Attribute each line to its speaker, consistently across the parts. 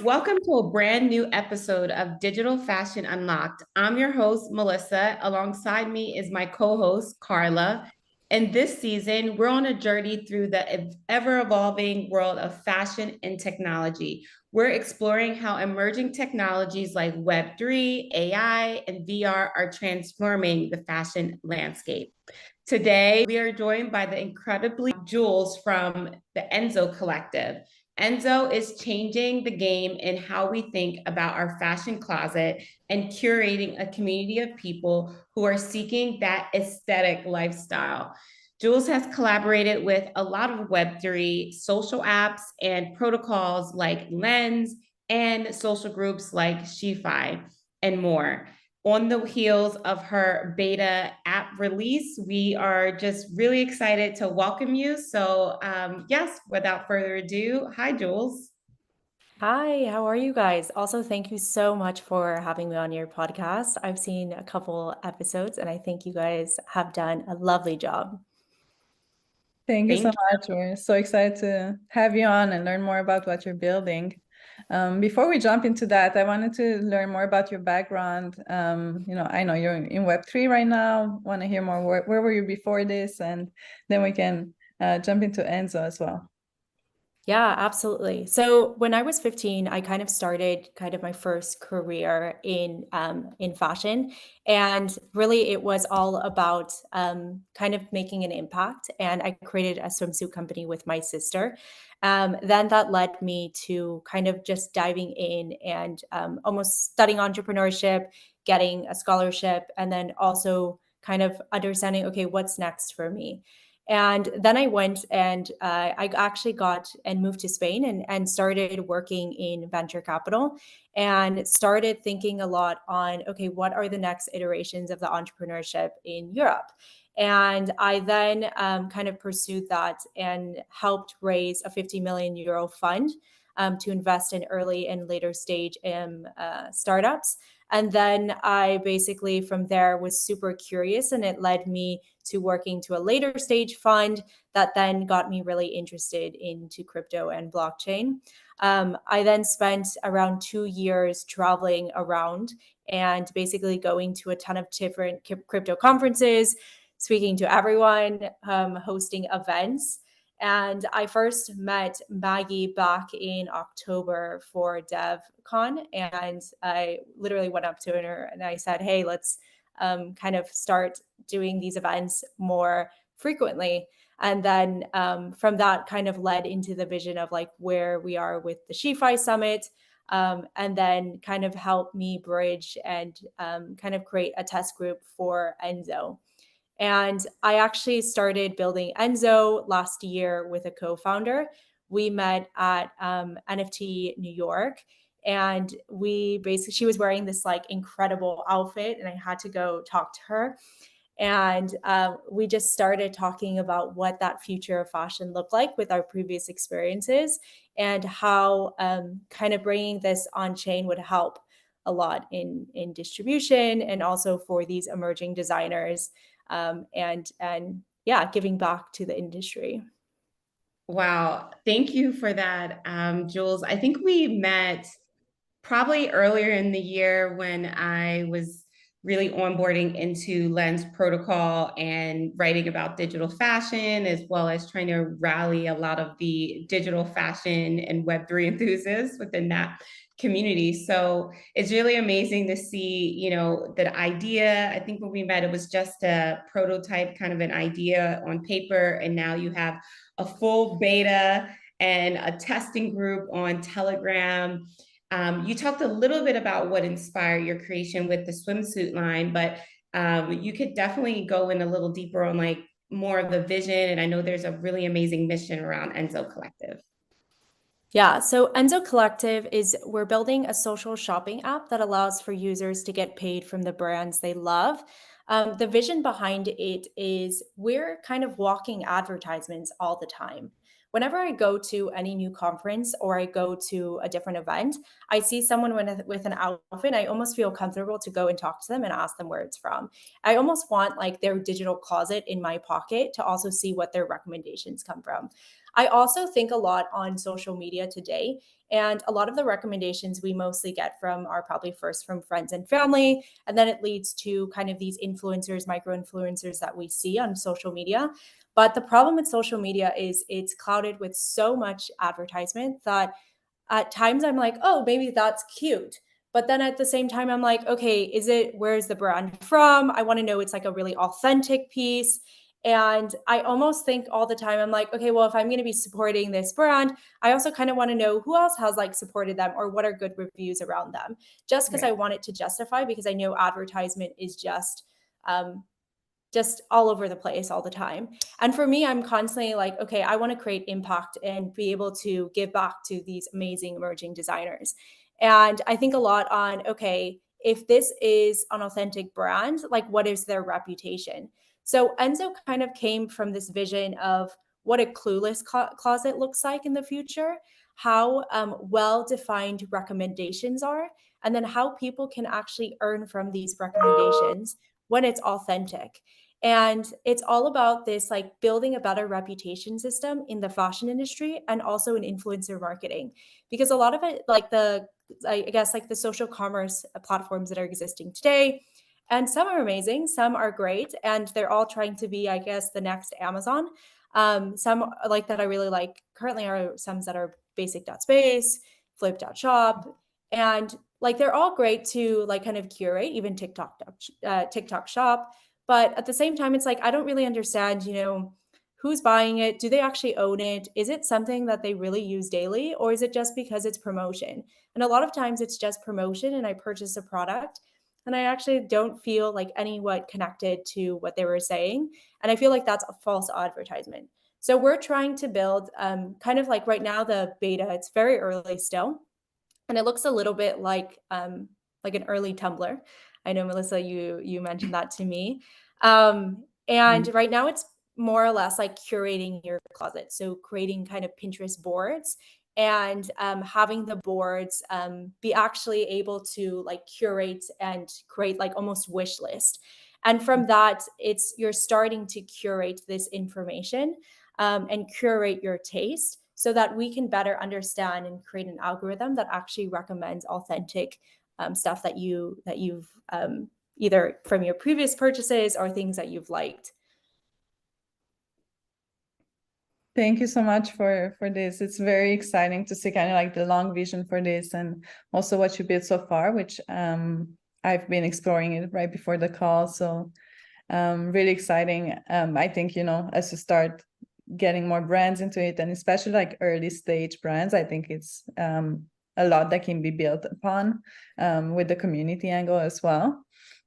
Speaker 1: Welcome to a brand new episode of Digital Fashion Unlocked. I'm your host, Melissa. Alongside me is my co host, Carla. And this season, we're on a journey through the ever evolving world of fashion and technology. We're exploring how emerging technologies like Web3, AI, and VR are transforming the fashion landscape. Today, we are joined by the incredibly Jules from the Enso Collective. Enso is changing the game in how we think about our fashion closet and curating a community of people who are seeking that aesthetic lifestyle. Jules has collaborated with a lot of Web3 social apps and protocols like Lens and social groups like SheFi and more. On the heels of her beta app release, we are just really excited to welcome you. So, yes, without further ado, hi, Jules.
Speaker 2: Hi, how are you guys? Also, thank you so much for having me on your podcast. I've seen a couple episodes and I think you guys have done a lovely job.
Speaker 3: Thank you so
Speaker 1: Thank
Speaker 3: much. We're so excited to have you on and learn more about what you're building. Before we jump into that, I wanted to learn more about your background. I know you're in Web3 right now. Want to hear more? Where were you before this? And then we can jump into Enso as well.
Speaker 2: Yeah, absolutely. So when I was 15, I kind of started kind of my first career in fashion, and really it was all about kind of making an impact. And I created a swimsuit company with my sister. Then that led me to kind of just diving in and almost studying entrepreneurship, getting a scholarship, and then also kind of understanding, okay, what's next for me. And then I went and I actually got and moved to Spain and started working in venture capital and started thinking a lot on, okay, what are the next iterations of the entrepreneurship in Europe? And I then kind of pursued that and helped raise a 50 million euro fund to invest in early and later stage startups. And then I basically from there was super curious, and it led me to working to a later stage fund that then got me really interested into crypto and blockchain. I then spent around 2 years traveling around and basically going to a ton of different crypto conferences, speaking to everyone, hosting events. And I first met Maggie back in October for DevCon. And I literally went up to her and I said, hey, let's kind of start doing these events more frequently. And then from that kind of led into the vision of like where we are with the SheFi Summit. And then kind of help me bridge and kind of create a test group for Enso. And I actually started building Enso last year with a co-founder. We met at NFT New York, and she was wearing this like incredible outfit, and I had to go talk to her. And we just started talking about what that future of fashion looked like with our previous experiences and how kind of bringing this on chain would help a lot in distribution and also for these emerging designers and yeah, giving back to the industry.
Speaker 1: Wow. Thank you for that, Jules. I think we met probably earlier in the year when I was really onboarding into Lens Protocol and writing about digital fashion, as well as trying to rally a lot of the digital fashion and Web3 enthusiasts within that community. So it's really amazing to see, that idea. I think when we met, it was just a prototype, kind of an idea on paper. And now you have a full beta and a testing group on Telegram. You talked a little bit about what inspired your creation with the swimsuit line, but you could definitely go in a little deeper on like more of the vision. And I know there's a really amazing mission around Enso Collective.
Speaker 2: Yeah, so Enso Collective we're building a social shopping app that allows for users to get paid from the brands they love. The vision behind it is we're kind of walking advertisements all the time. whenever I go to any new conference or I go to a different event, I see someone with an outfit, I almost feel comfortable to go and talk to them and ask them where it's from. I almost want like their digital closet in my pocket to also see what their recommendations come from. I also think a lot on social media today, and a lot of the recommendations we mostly get from are probably first from friends and family, and then it leads to kind of these influencers, micro influencers that we see on social media. But the problem with social media is it's clouded with so much advertisement that at times I'm like, oh, maybe that's cute. But then at the same time, I'm like, okay, where's the brand from? I want to know it's like a really authentic piece. And I almost think all the time, I'm like, okay, well, if I'm going to be supporting this brand, I also kind of want to know who else has like supported them or what are good reviews around them, just because I want it to justify, because I know advertisement is just all over the place all the time. And for me, I'm constantly like, okay, I want to create impact and be able to give back to these amazing emerging designers. And I think a lot on, okay, if this is an authentic brand, like what is their reputation? So Enso kind of came from this vision of what a clueless closet looks like in the future, how well-defined recommendations are, and then how people can actually earn from these recommendations when it's authentic. And it's all about this like building a better reputation system in the fashion industry and also in influencer marketing. Because a lot of it, like I guess, like the social commerce platforms that are existing today, and some are amazing, some are great, and they're all trying to be, I guess, the next Amazon. Some like that I really like currently are some that are basic.space, flip.shop, and like they're all great to like kind of curate, even TikTok shop. But at the same time, it's like, I don't really understand, who's buying it? Do they actually own it? Is it something that they really use daily? Or is it just because it's promotion? And a lot of times it's just promotion and I purchase a product and I actually don't feel like what connected to what they were saying. And I feel like that's a false advertisement. So we're trying to build kind of like right now, the beta, it's very early still. And it looks a little bit like an early Tumblr. I know, Melissa, you mentioned that to me. And right now it's more or less like curating your closet. So creating kind of Pinterest boards and having the boards be actually able to like curate and create like almost wish list. And from that, you're starting to curate this information and curate your taste so that we can better understand and create an algorithm that actually recommends authentic stuff that you've either from your previous purchases or things that you've liked.
Speaker 3: Thank you so much for this. It's very exciting to see kind of like the long vision for this and also what you built so far, which I've been exploring it right before the call. So really exciting. I think, as you start getting more brands into it, and especially like early stage brands, I think it's a lot that can be built upon with the community angle as well.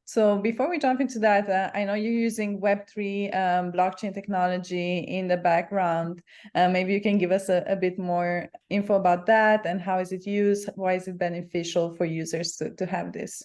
Speaker 3: So before we jump into that, I know you're using Web3 blockchain technology in the background. Maybe you can give us a bit more info about that and how is it used? Why is it beneficial for users to have this?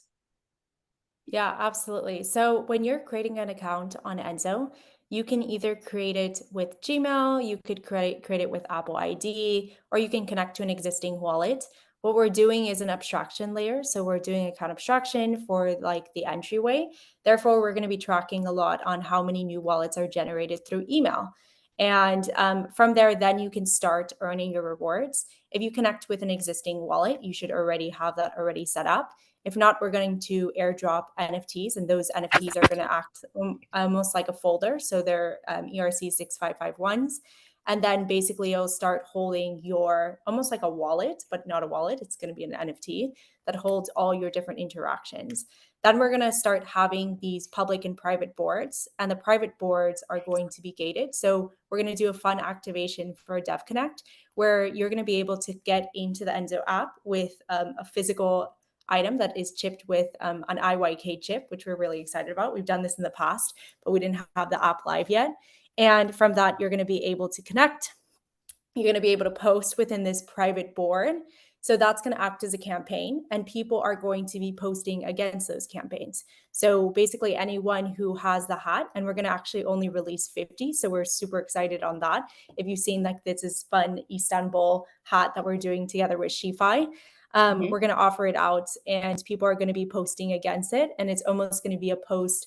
Speaker 2: Yeah, absolutely. So when you're creating an account on Enso, you can either create it with Gmail, you could create it with Apple ID, or you can connect to an existing wallet. What we're doing is an abstraction layer. So we're doing account abstraction for like the entryway. Therefore, we're going to be tracking a lot on how many new wallets are generated through email. And from there, then you can start earning your rewards. If you connect with an existing wallet, you should already have that already set up. If not, we're going to airdrop NFTs, and those NFTs are going to act almost like a folder. So they're ERC 6551s. And then basically you'll start holding your almost like a wallet, but not a wallet. It's going to be an NFT that holds all your different interactions. Then we're going to start having these public and private boards, and the private boards are going to be gated. So we're going to do a fun activation for Dev Connect, where you're going to be able to get into the Enso app with a physical item that is chipped with an IYK chip, which we're really excited about. We've done this in the past, but we didn't have the app live yet. And from that, you're going to be able to connect. You're going to be able to post within this private board So that's going to act as a campaign, and people are going to be posting against those campaigns. So basically anyone who has the hat, and we're going to actually only release 50. So we're super excited on that. If you've seen like this is fun Istanbul hat that we're doing together with SheFi, we're going to offer it out and people are going to be posting against it. And it's almost going to be a post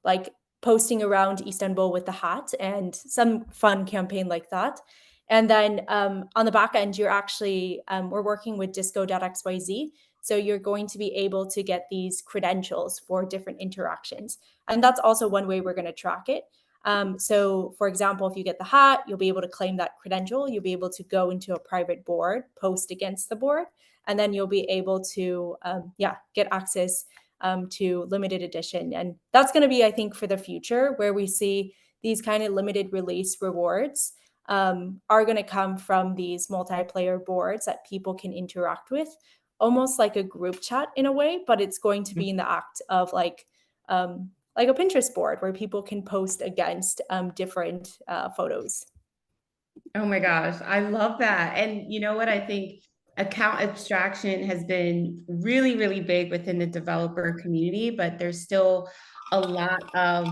Speaker 2: like posting around Istanbul with the hat and some fun campaign like that. And then on the back end, you're actually, we're working with disco.xyz. So you're going to be able to get these credentials for different interactions. And that's also one way we're going to track it. So for example, if you get the hat, you'll be able to claim that credential. You'll be able to go into a private board, post against the board, and then you'll be able to, get access to limited edition. And that's going to be, I think, for the future where we see these kind of limited release rewards are going to come from these multiplayer boards that people can interact with, almost like a group chat in a way, but it's going to be in the act of like a Pinterest board where people can post against different photos.
Speaker 1: Oh my gosh, I love that. And you know what? I think account abstraction has been really, really big within the developer community, but there's still a lot of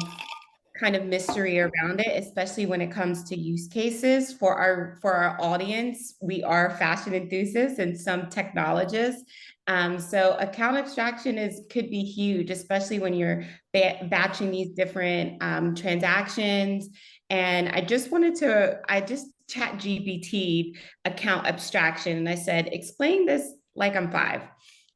Speaker 1: kind of mystery around it, especially when it comes to use cases for our audience. We are fashion enthusiasts and some technologists. So account abstraction could be huge, especially when you're batching these different transactions. And I just chat GPT account abstraction, and I said, explain this like I'm 5.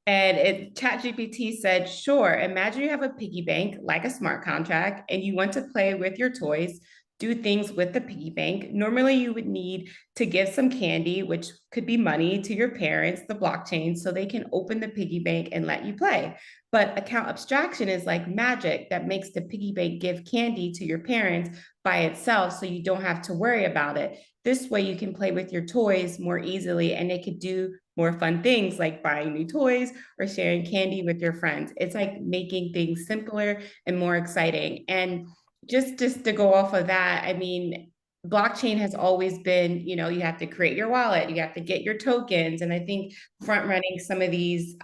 Speaker 1: And ChatGPT said, sure, imagine you have a piggy bank like a smart contract and you want to play with your toys, do things with the piggy bank. Normally, you would need to give some candy, which could be money, to your parents, the blockchain, so they can open the piggy bank and let you play. But account abstraction is like magic that makes the piggy bank give candy to your parents by itself, so you don't have to worry about it. This way, you can play with your toys more easily and they could do more fun things like buying new toys or sharing candy with your friends. It's like making things simpler and more exciting. And just to go off of that, I mean, blockchain has always been, you have to create your wallet, you have to get your tokens. And I think front running some of these,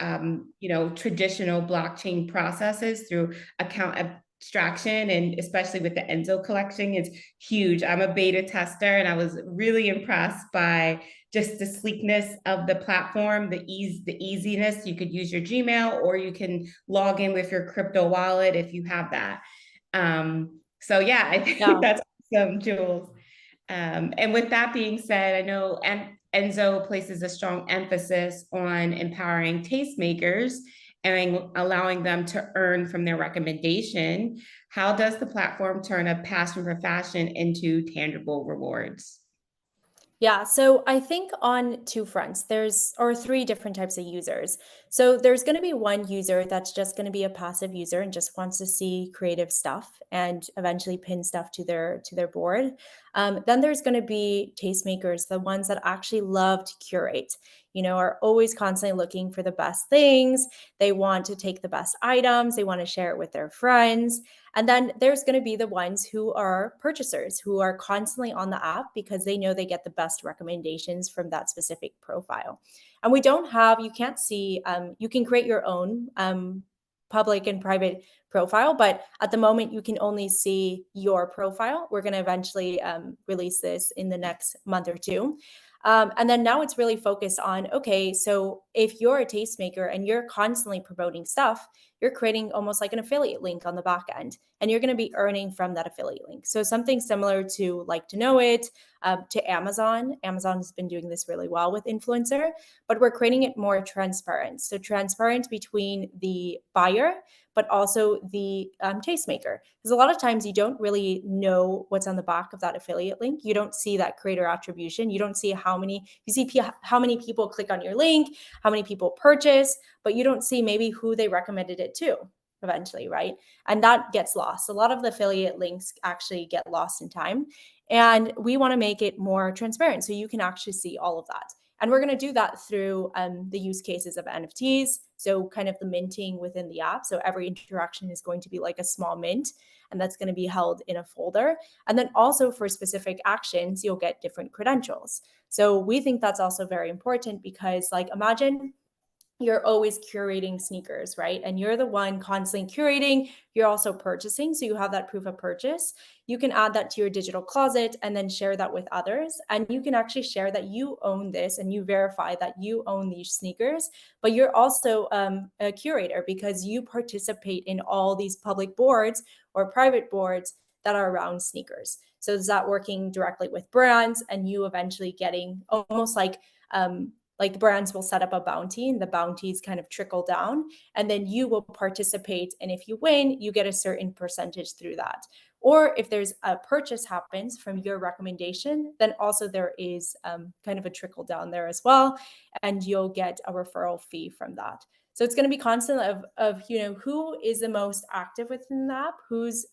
Speaker 1: traditional blockchain processes through account abstraction, and especially with the Enso collection, is huge. I'm a beta tester and I was really impressed by just the sleekness of the platform, the easiness. You could use your Gmail or you can log in with your crypto wallet if you have that. So yeah, I think that's awesome, Jules. And with that being said, I know Enso places a strong emphasis on empowering tastemakers and allowing them to earn from their recommendation. How does the platform turn a passion for fashion into tangible rewards?
Speaker 2: Yeah, so I think on two fronts, or three different types of users. So there's going to be one user that's just going to be a passive user and just wants to see creative stuff and eventually pin stuff to their board. Then there's going to be tastemakers, the ones that actually love to curate, are always constantly looking for the best things. They want to take the best items, they want to share it with their friends. And then there's going to be the ones who are purchasers, who are constantly on the app because they know they get the best recommendations from that specific profile. And you can't see, you can create your own public and private profile, but at the moment you can only see your profile. We're going to eventually release this in the next month or two. And then now it's really focused on, okay, so if you're a tastemaker and you're constantly promoting stuff, you're creating almost like an affiliate link on the back end, and you're going to be earning from that affiliate link. So something similar to Like to Know It, to Amazon. Amazon has been doing this really well with influencer, but we're creating it more transparent. So transparent between the buyer, but also the tastemaker. Because a lot of times you don't really know what's on the back of that affiliate link. You don't see that creator attribution. You don't see how many people click on your link, how many people purchase, but you don't see maybe who they recommended it to eventually, right? And that gets lost. A lot of the affiliate links actually get lost in time. And we want to make it more transparent so you can actually see all of that. And we're going to do that through the use cases of NFTs. So kind of the minting within the app. So every interaction is going to be like a small mint. and that's going to be held in a folder. And then also for specific actions, you'll get different credentials. So we think that's also very important because, like, imagine you're always curating sneakers, right? And you're the one constantly curating. You're also purchasing. So you have that proof of purchase. You can add that to your digital closet and then share that with others. And you can actually share that you own this and you verify that you own these sneakers. But you're also a curator because you participate in all these public boards or private boards that are around sneakers. So is that working directly with brands and you eventually getting almost like the brands will set up a bounty and the bounties kind of trickle down, and then you will participate. And if you win, you get a certain percentage through that. Or if there's a purchase happens from your recommendation, then also there is kind of a trickle down there as well. And you'll get a referral fee from that. So it's going to be constant of who is the most active within the app, who's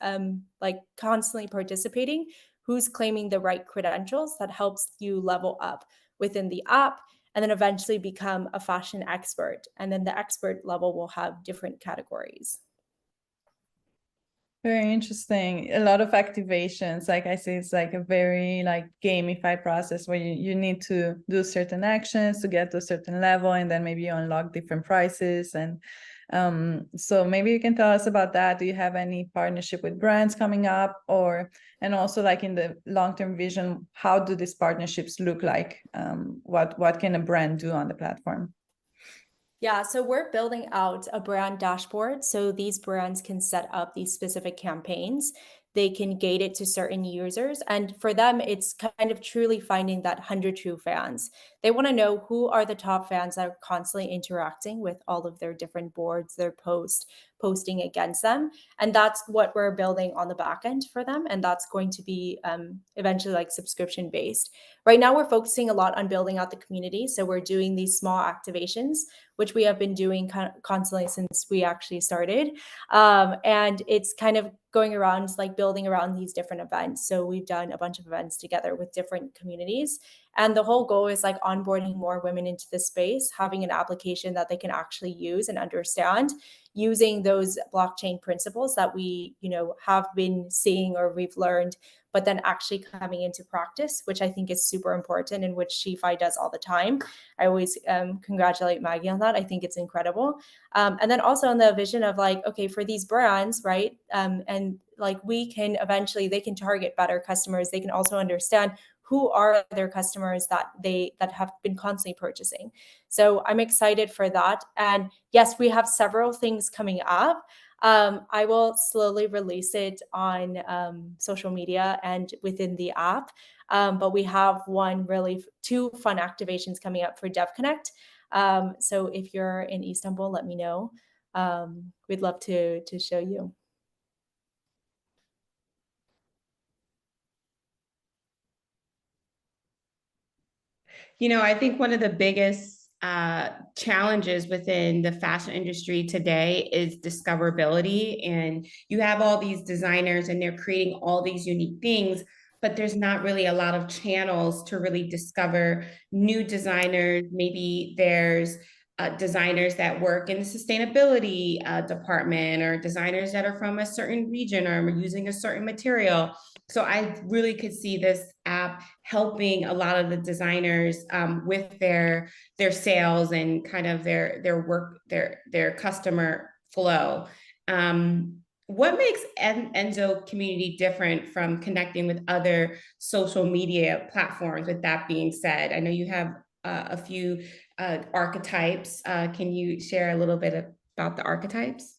Speaker 2: like constantly participating, who's claiming the right credentials that helps you level up within the app, and then eventually become a fashion expert. And then the expert level will have different categories.
Speaker 3: Very interesting. A lot of activations. Like I say, it's like a very like gamified process where you need to do certain actions to get to a certain level, and then maybe you unlock different prices. And so maybe you can tell us about that. Do you have any partnership with brands coming up, and also like in the long-term vision, how do these partnerships look like? What can a brand do on the platform?
Speaker 2: Yeah, so we're building out a brand dashboard so these brands can set up these specific campaigns. They can gate it to certain users. And for them, it's kind of truly finding that 100 true fans. They want to know who are the top fans that are constantly interacting with all of their different boards, their posting against them. And that's what we're building on the back end for them. And that's going to be eventually like subscription based. Right now, we're focusing a lot on building out the community. So we're doing these small activations, which we have been doing constantly since we actually started. And it's kind of going around like building around these different events. So we've done a bunch of events together with different communities. And the whole goal is like onboarding more women into the space, having an application that they can actually use and understand, using those blockchain principles that we, have been seeing or we've learned, but then actually coming into practice, which I think is super important and which SheFi does all the time. I always congratulate Maggie on that. I think it's incredible. And then also on the vision of like, okay, for these brands, right? And like they can target better customers. They can also understand who are their customers that have been constantly purchasing. So I'm excited for that. And yes, we have several things coming up. I will slowly release it on social media and within the app. But we have two fun activations coming up for DevConnect. So if you're in Istanbul, let me know. We'd love to show you.
Speaker 1: I think one of the biggest challenges within the fashion industry today is discoverability. And you have all these designers and they're creating all these unique things, but there's not really a lot of channels to really discover new designers. Maybe there's designers that work in the sustainability department, or designers that are from a certain region or using a certain material. So I really could see this app helping a lot of the designers with their sales and kind of their work, their customer flow. What makes Enso community different from connecting with other social media platforms? With that being said, I know you have a few archetypes. Can you share a little bit about the archetypes?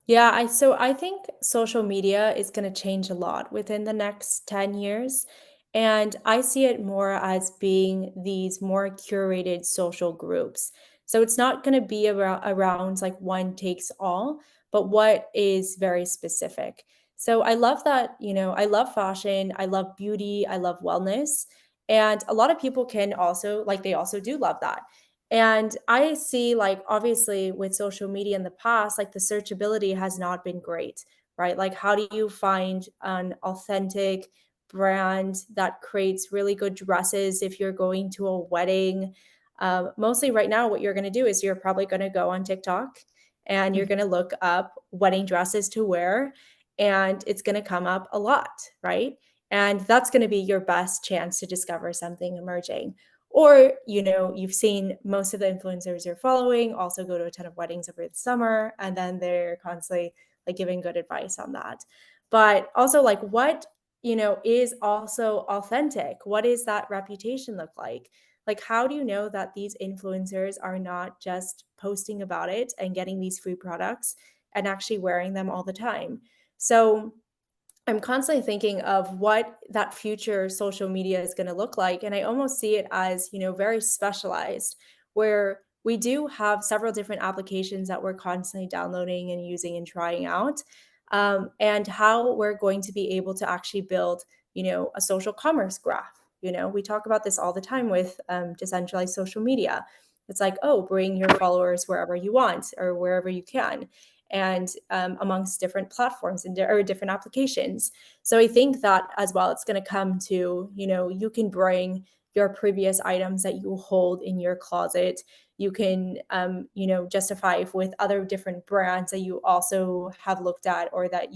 Speaker 2: Yeah, so I think social media is going to change a lot within the next 10 years. And I see it more as being these more curated social groups. So it's not going to be around like one takes all, but what is very specific. So I love that, I love fashion, I love beauty, I love wellness. And a lot of people can also, like, they also do love that. And I see, like, obviously with social media in the past, like the searchability has not been great, right? Like, how do you find an authentic brand that creates really good dresses if you're going to a wedding? Mostly right now, what you're going to do is you're probably going to go on TikTok and you're going to look up wedding dresses to wear. and it's going to come up a lot, right? And that's going to be your best chance to discover something emerging. Or, you've seen most of the influencers you're following also go to a ton of weddings over the summer, and then they're constantly like giving good advice on that. But also, like, what, is also authentic? What does that reputation look like? Like, how do you know that these influencers are not just posting about it and getting these free products and actually wearing them all the time? So I'm constantly thinking of what that future social media is going to look like. And I almost see it as, very specialized, where we do have several different applications that we're constantly downloading and using and trying out. And how we're going to be able to actually build, a social commerce graph. We talk about this all the time with decentralized social media. It's like, oh, bring your followers wherever you want or wherever you can, and amongst different platforms and or different applications. So I think that as well, it's going to come to, you can bring your previous items that you hold in your closet. You can, justify with other different brands that you also have looked at, or that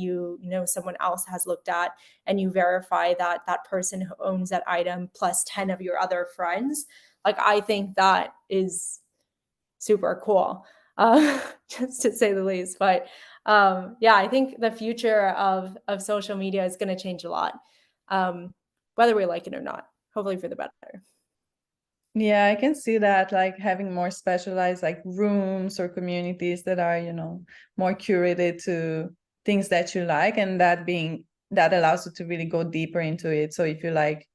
Speaker 2: someone else has looked at, and you verify that that person who owns that item plus 10 of your other friends. Like, I think that is super cool, just to say the least. But yeah, I think the future of social media is going to change a lot, whether we like it or not, hopefully for the better.
Speaker 3: Yeah, I can see that, like having more specialized like rooms or communities that are, more curated to things that you like, and that allows you to really go deeper into it. So if you like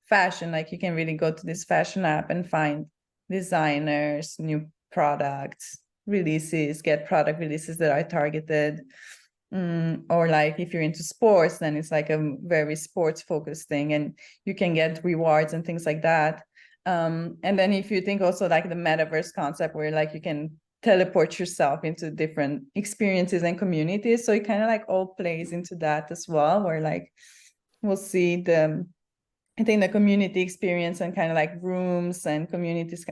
Speaker 3: fashion, like you can really go to this fashion app and find designers, new products, releases, get product releases that are targeted. Or like if you're into sports, then it's like a very sports focused thing, and you can get rewards and things like that. And then if you think also like the metaverse concept, where like you can teleport yourself into different experiences and communities, so it kind of like all plays into that as well, where like we'll see I think the community experience and kind of like rooms and communities,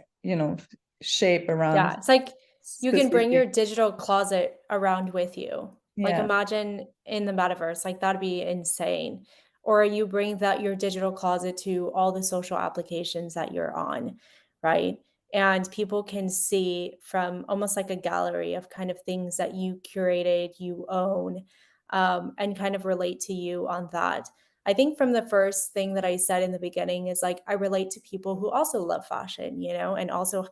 Speaker 3: shape around
Speaker 2: Yeah, it's like you can bring your
Speaker 3: specific.
Speaker 2: digital closet around with you. Like,
Speaker 3: Yeah.
Speaker 2: imagine in the metaverse, like that'd be insane. Or you bring that your digital closet to all the social applications that you're on, right? And people can see from almost like a gallery of kind of things that you curated, you own, and kind of relate to you on that. I think from the first thing that I said in the beginning is like I relate to people who also love fashion, and also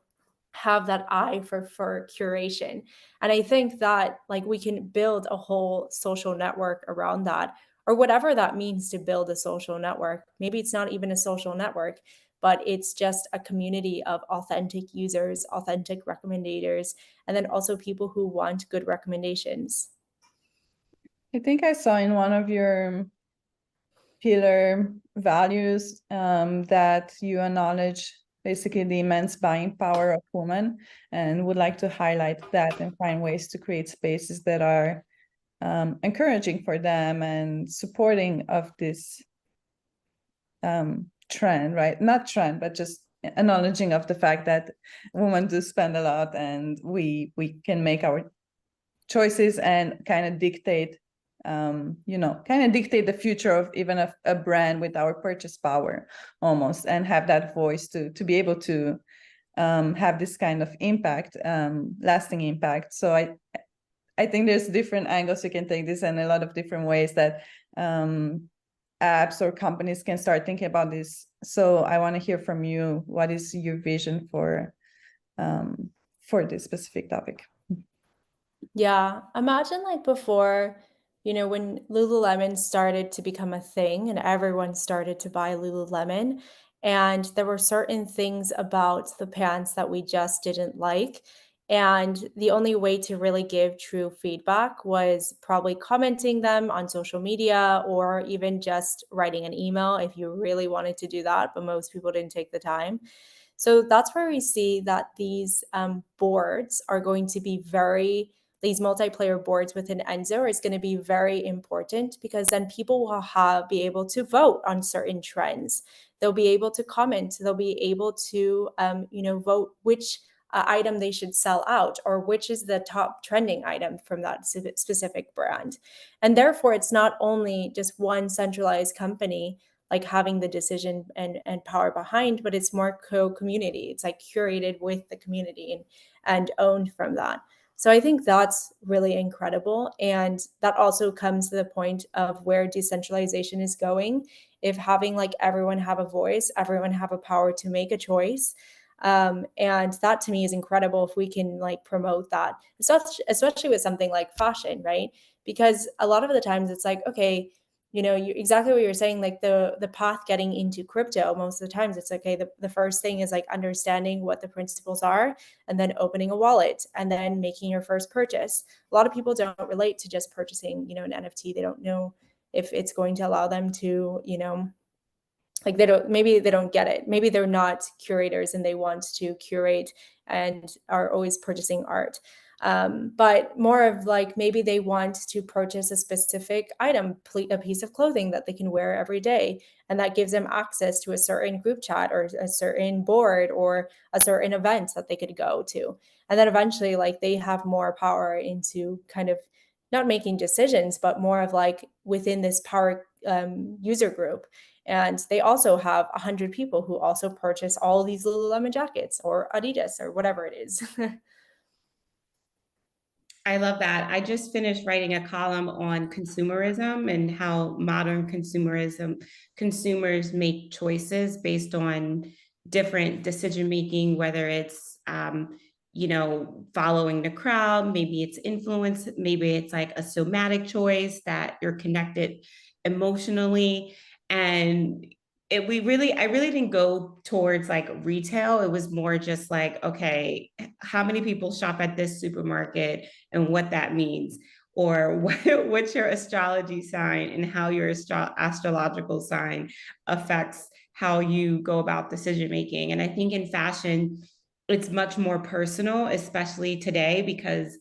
Speaker 2: have that eye for curation. And I think that like we can build a whole social network around that, or whatever that means to build a social network. Maybe it's not even a social network, but it's just a community of authentic users, authentic recommendators, and then also people who want good recommendations.
Speaker 3: I think I saw in one of your pillar values that you acknowledge basically the immense buying power of women, and would like to highlight that and find ways to create spaces that are encouraging for them and supporting of this trend, right? Not trend, but just acknowledging of the fact that women do spend a lot, and we can make our choices and kind of dictate the future of even a brand with our purchase power almost, and have that voice to be able to have this kind of impact, lasting impact. So I think there's different angles you can take this, and a lot of different ways that apps or companies can start thinking about this. So I want to hear from you, what is your vision for this specific topic?
Speaker 2: Yeah, imagine like before, when Lululemon started to become a thing and everyone started to buy Lululemon, and there were certain things about the pants that we just didn't like. And the only way to really give true feedback was probably commenting them on social media, or even just writing an email if you really wanted to do that, but most people didn't take the time. So that's where we see that these boards are going to be these multiplayer boards within Enso is going to be very important, because then people will be able to vote on certain trends. They'll be able to comment. They'll be able to, vote which item they should sell out, or which is the top trending item from that specific brand. And therefore, it's not only just one centralized company like having the decision and power behind, but it's more community. It's like curated with the community and owned from that. So I think that's really incredible. And that also comes to the point of where decentralization is going. If having like everyone have a voice, everyone have a power to make a choice. And that to me is incredible if we can like promote that, especially with something like fashion, right? Because a lot of the times it's like, okay, exactly what you're saying, like the path getting into crypto, most of the times it's okay, the first thing is like understanding what the principles are, and then opening a wallet, and then making your first purchase. A lot of people don't relate to just purchasing, an NFT. They don't know if it's going to allow them to, like maybe they don't get it. Maybe they're not curators and they want to curate and are always purchasing art. But more of like maybe they want to purchase a specific item, a piece of clothing that they can wear every day. And that gives them access to a certain group chat or a certain board or a certain event that they could go to. And then eventually, like they have more power into kind of not making decisions, but more of like within this power user group. And they also have 100 people who also purchase all these Lululemon jackets or Adidas or whatever it is.
Speaker 1: I love that. I just finished writing a column on consumerism and how modern consumers make choices based on different decision making, whether it's following the crowd, maybe it's influence, maybe it's like a somatic choice that you're connected emotionally. And I really didn't go towards like retail. It was more just like, okay, how many people shop at this supermarket and what that means, or what's your astrology sign and how your astrological sign affects how you go about decision making. And I think in fashion, it's much more personal, especially today, because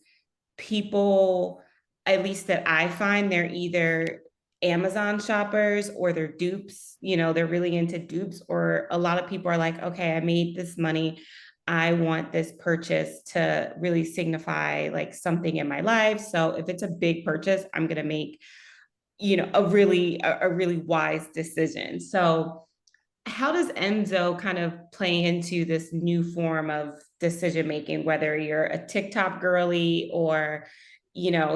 Speaker 1: people, at least that I find, they're either Amazon shoppers or they're dupes. They're really into dupes, or a lot of people are like, okay, I made this money. I want this purchase to really signify like something in my life. So if it's a big purchase, I'm going to make, a really wise decision. So how does Enso kind of play into this new form of decision making, whether you're a TikTok girly or,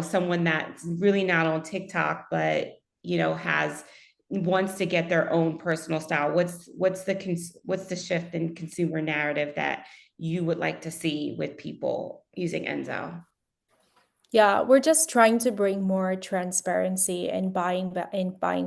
Speaker 1: someone that's really not on TikTok, but, has wants to get their own personal style? What's the shift in consumer narrative that you would like to see with people using Enso?
Speaker 2: Yeah, we're just trying to bring more transparency and buying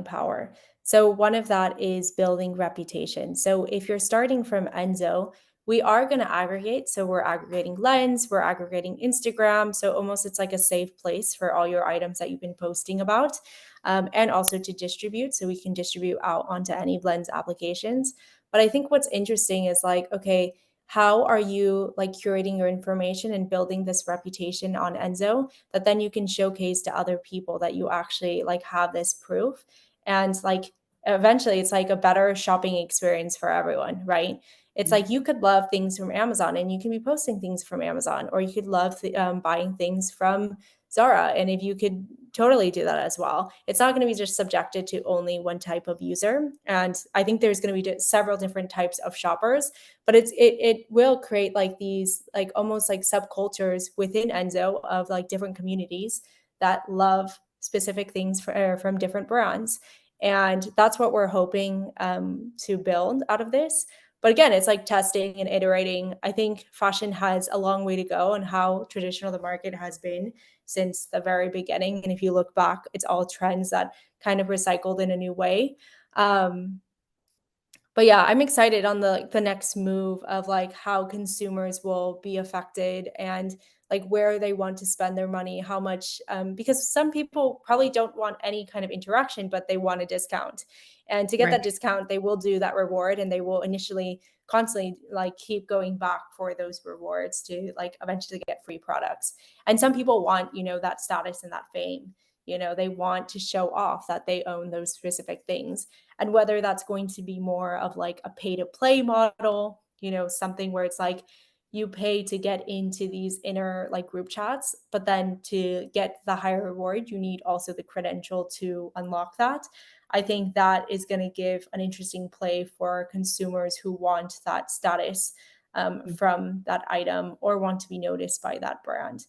Speaker 2: power. So one of that is building reputation. So if you're starting from Enso, we are going to aggregate. So we're aggregating Lens, we're aggregating Instagram. So almost it's like a safe place for all your items that you've been posting about, and also to distribute. So we can distribute out onto any Lens applications. But I think what's interesting is like, okay, how are you like curating your information and building this reputation on Enso that then you can showcase to other people that you actually like have this proof? And like eventually it's like a better shopping experience for everyone, right? It's like you could love things from Amazon and you can be posting things from Amazon, or you could love buying things from Zara. And if you could totally do that as well, it's not going to be just subjected to only one type of user. And I think there's going to be several different types of shoppers, but it will create like these like almost like subcultures within Enso of like different communities that love specific things from different brands. And that's what we're hoping to build out of this. But again, it's like testing and iterating. I think fashion has a long way to go on how traditional the market has been since the very beginning. And if you look back, it's all trends that kind of recycled in a new way. But yeah, I'm excited on the next move of like how consumers will be affected and like where they want to spend their money, how much, because some people probably don't want any kind of interaction, but they want a discount. And to get that
Speaker 1: Right.
Speaker 2: discount, they will do that reward and they will initially constantly like keep going back for those rewards to like eventually get free products. And some people want, that status and that fame. They want to show off that they own those specific things, and whether that's going to be more of like a pay to play model, something where it's like you pay to get into these inner like group chats, but then to get the higher reward, you need also the credential to unlock that. I think that is going to give an interesting play for consumers who want that status from that item or want to be noticed by that brand.